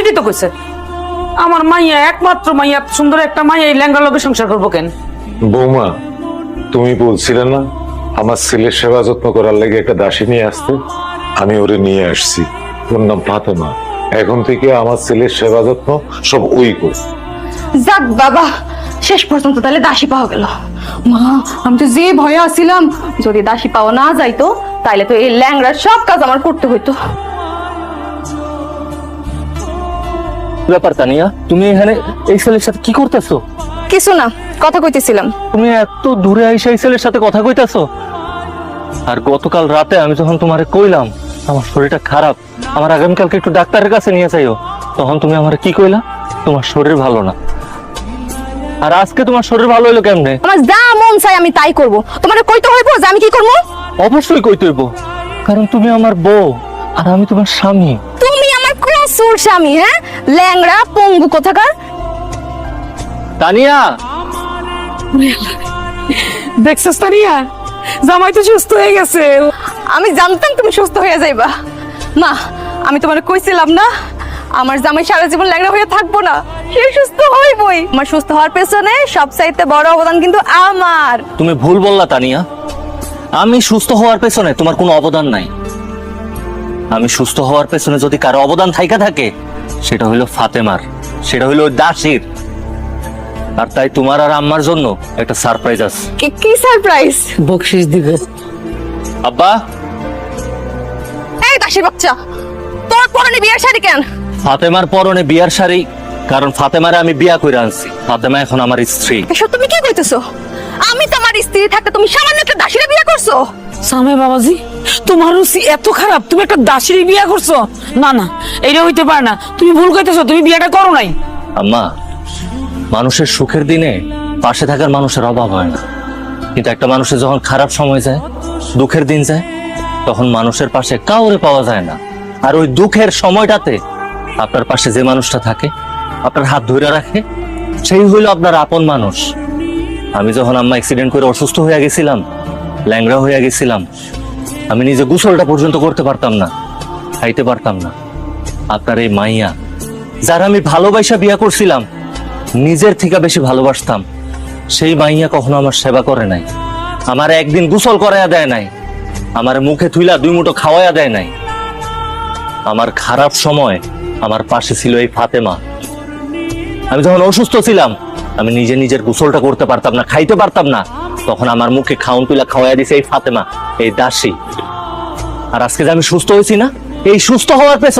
ঠিকই তো কইছে। আমার মাইয়া একমাত্র মাইয়া, সুন্দর একটা মাইয়া এই ল্যাংড়া লোকের সংসার করবো কেন? বৌমা, তুমি বলছিলে না আমার ছেলের সেবা যত্ন করার লাগে একটা দাসী নিয়ে আসতে? আমি ওরে নিয়ে আসছি। ওর নাম ফাতেমা। এখন থেকে আমার ছেলের সেবা যত্ন সব ওই করবে। যাক বাবা, শেষ পর্যন্ত তাহলে দাসী পাওয়া গেল। মা, আমি তো যে ভয়ে আছিলাম যদি দাসী পাওয়া না যাইতো তাইলে তো এই ল্যাংড়ার সব কাজ আমার করতে হইতো। ব্যাপার তানিয়া, তুমি এখানে এই ছেলের সাথে কি করতেছো? কিছু না, কথা কইতেছিলাম। তুমি এত দূরে আইসা এই ছেলের সাথে কথা কইতাছো? আর গতকাল রাতে আমি যখন তোমারে কইলাম আমার শরীরটা খারাপ, আমার আগামীকালকে একটু ডাক্তারের কাছে নিয়ে যাইও, তখন তুমি আমারে কি কইলা? তোমার শরীর ভালো না। আর আজকে তোমার শরীর ভালো হইলো কেমনে? আমার যা মন চাই আমি তাই করব। তোমারে কইতে হইব যে আমি কি করব? অবশ্যই কইতে হইব, কারণ তুমি আমার বউ আর আমি তোমার স্বামী। তুমি আমার ক্রসুর স্বামী, হ্যাঁ? ল্যাংড়া পঙ্গু কোথাকার। তানিয়া, দেখছিস তানিয়া, জামাই তো সুস্থ হয়ে গেছে। আমি জানতাম তুমি সুস্থ হয়ে যাইবা। মা, আমি তোমারে কইছিলাম না আমার জামাই সারা জীবন ল্যাংড়া হয়ে থাকবো না, সে সুস্থ হইবই। আমার সুস্থ হওয়ার পেছনে সবচাইতে বড় অবদান কিন্তু আমার। তুমি ভুল বললা তানিয়া। আমি সুস্থ হওয়ার পেছনে তোমার কোনো অবদান নাই। আমি সুস্থ হওয়ার পেছনে যদি কারো অবদান থাইকা থাকে সেটা হইলো ফাতেমার, সেটা হইলো ওই দাসির। আর তাই তোমার আর আম্মার জন্য একটা সারপ্রাইজ আছে। কি সারপ্রাইজ? বকশিস দিবে। আব্বা, এই দাসীর বাচ্চা, তোর পরনে বিয়ের শাড়ি কেন? ফাতেমার পরনে বিয়ার শাড়ি, কারণ ফাতেমারে আমি বিয়া করে আনছি। ফাতেমা এখন আমার স্ত্রী। এসব তুমি কি কইতেছো? আমি তোমার স্ত্রী থাকতে তুমি সামান্য একটা দাসীরে বিয়ে করছো? সামে বাবাজি, তোমার রুচি এত খারাপ, তুমি একটা দাসীর বিয়ে করছো? না না, এটা হইতে পারে না। তুমি ভুল কইতেছো, তুমি বিয়েটা করো নাই। আম্মা, মানুষের সুখের দিনে পাশে থাকার মানুষের অভাব হয় না, কিন্তু একটা মানুষের যখন খারাপ সময় যায়, দুঃখের দিন যায়, তখন মানুষের পাশে কাউরে পাওয়া যায় না। আর ওই দুঃখের সময়টাতে আপনার পাশে যে মানুষটা থাকে, আপনার হাত ধরে রাখে, সেই হইল আপনার আপন মানুষ। আমি যখন আম্মা অ্যাক্সিডেন্ট করে অসুস্থ হয়ে গেছিলাম, ল্যাংড়া হয়ে গেছিলাম, আমি নিজে গোসলটা পর্যন্ত করতে পারতাম না, খাইতে পারতাম না। আপনার এই মাইয়া, যারা আমি ভালোবাসা বিয়া করছিলাম, নিজের থেকে বেশি ভালোবাসতাম, সেই মাইয়া কখনো আমার সেবা করে নাই, আমার একদিন গোসল করাইয়া দেয় নাই, আমার মুখে থুইলা দুই মুঠো খাওয়াইয়া দেয় নাই। আমার খারাপ সময় আমার পাশে ছিল এই ফাতেমা। আমি যখন অসুস্থ ছিলাম, আমি নিজে নিজের গোসলটা করতে পারতাম না, খাইতে পারতাম না, তখন আমার মুখে খাওন তুইলা খাওয়াইয়া দিছে এই ফাতেমা, এই দাসী। আর আজকে যে আমি সুস্থ হয়েছি না, এই সুস্থ হওয়ার পেছনে